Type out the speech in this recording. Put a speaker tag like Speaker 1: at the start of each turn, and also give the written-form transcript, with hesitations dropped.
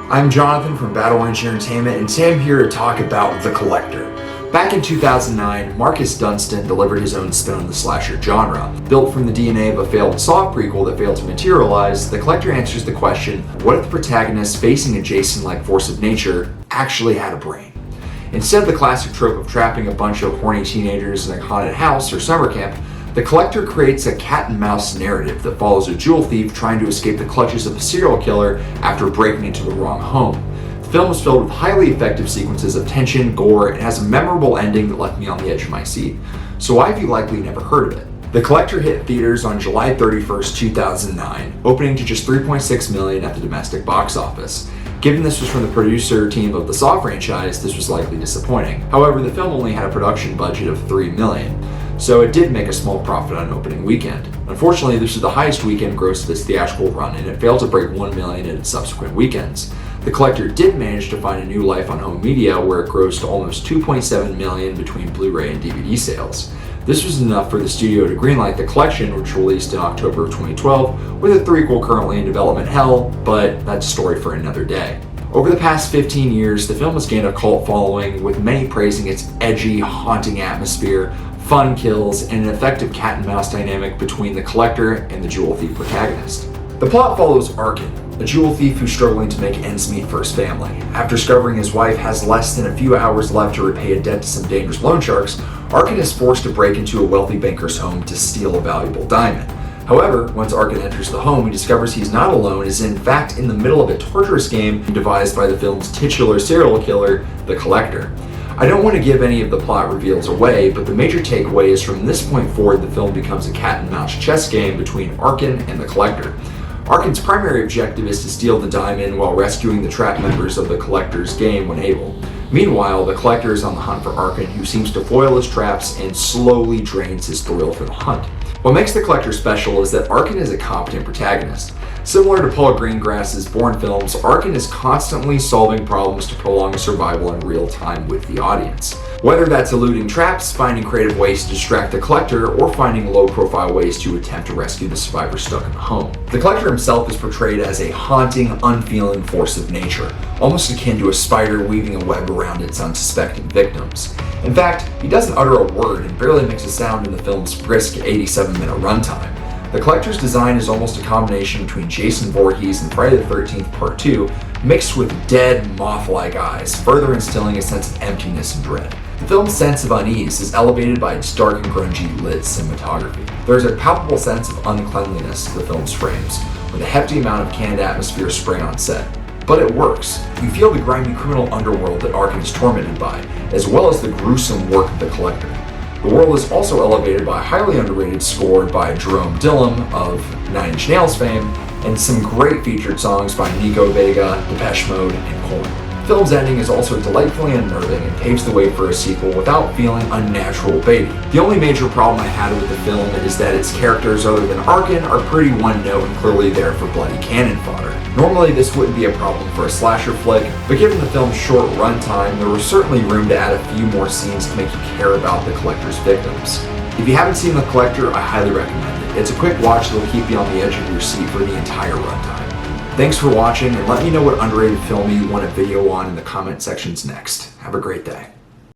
Speaker 1: I'm Jonathan from Battle Range Entertainment, and today I'm here to talk about The Collector. Back in 2009, Marcus Dunstan delivered his own spin on the slasher genre. Built from the DNA of a failed Saw prequel that failed to materialize, The Collector answers the question, what if the protagonist facing a Jason-like force of nature actually had a brain? Instead of the classic trope of trapping a bunch of horny teenagers in a haunted house or summer camp, The Collector creates a cat-and-mouse narrative that follows a jewel thief trying to escape the clutches of a serial killer after breaking into the wrong home. The film is filled with highly effective sequences of tension, gore, and has a memorable ending that left me on the edge of my seat. So why have you likely never heard of it? The Collector hit theaters on July 31st, 2009, opening to just $3.6 million at the domestic box office. Given this was from the producer team of the Saw franchise, this was likely disappointing. However, the film only had a production budget of $3 million. So it did make a small profit on opening weekend. Unfortunately, this was the highest weekend gross of its theatrical run, and it failed to break $1 million in its subsequent weekends. The Collector did manage to find a new life on home media, where it grossed almost $2.7 million between Blu-ray and DVD sales. This was enough for the studio to greenlight The Collection, which released in October of 2012, with a threequel currently in development hell, but that's a story for another day. Over the past 15 years, the film has gained a cult following, with many praising its edgy, haunting atmosphere, fun kills, and an effective cat-and-mouse dynamic between the Collector and the jewel thief protagonist. The plot follows Arkin, a jewel thief who's struggling to make ends meet for his family. After discovering his wife has less than a few hours left to repay a debt to some dangerous loan sharks, Arkin is forced to break into a wealthy banker's home to steal a valuable diamond. However, once Arkin enters the home, he discovers he's not alone and is in fact in the middle of a torturous game devised by the film's titular serial killer, the Collector. I don't want to give any of the plot reveals away, but the major takeaway is from this point forward the film becomes a cat-and-mouse chess game between Arkin and the Collector. Arkin's primary objective is to steal the diamond while rescuing the trapped members of the Collector's game when able. Meanwhile, the Collector is on the hunt for Arkin, who seems to foil his traps and slowly drains his thrill for the hunt. What makes the Collector special is that Arkin is a competent protagonist. Similar to Paul Greengrass's Bourne films, Arkin is constantly solving problems to prolong survival in real time with the audience. Whether that's eluding traps, finding creative ways to distract the Collector, or finding low-profile ways to attempt to rescue the survivor stuck in the home. The Collector himself is portrayed as a haunting, unfeeling force of nature, almost akin to a spider weaving a web around its unsuspecting victims. In fact, he doesn't utter a word and barely makes a sound in the film's brisk 87-minute runtime. The Collector's design is almost a combination between Jason Voorhees and Friday the 13th Part 2, mixed with dead, moth-like eyes, further instilling a sense of emptiness and dread. The film's sense of unease is elevated by its dark and grungy lit cinematography. There is a palpable sense of uncleanliness to the film's frames, with a hefty amount of canned atmosphere sprayed on set. But it works. You feel the grimy criminal underworld that Arkin is tormented by, as well as the gruesome work of the Collector. The world is also elevated by a highly underrated score by Jerome Dillon of Nine Inch Nails fame, and some great featured songs by Nico Vega, Depeche Mode, and Korn. The film's ending is also delightfully unnerving and paves the way for a sequel without feeling unnatural baity. The only major problem I had with the film is that its characters other than Arkin are pretty one-note and clearly there for bloody cannon fodder. Normally this wouldn't be a problem for a slasher flick, but given the film's short runtime, there was certainly room to add a few more scenes to make you care about the Collector's victims. If you haven't seen The Collector, I highly recommend it. It's a quick watch that will keep you on the edge of your seat for the entire runtime. Thanks for watching, and let me know what underrated film you want a video on in the comment sections next. Have a great day.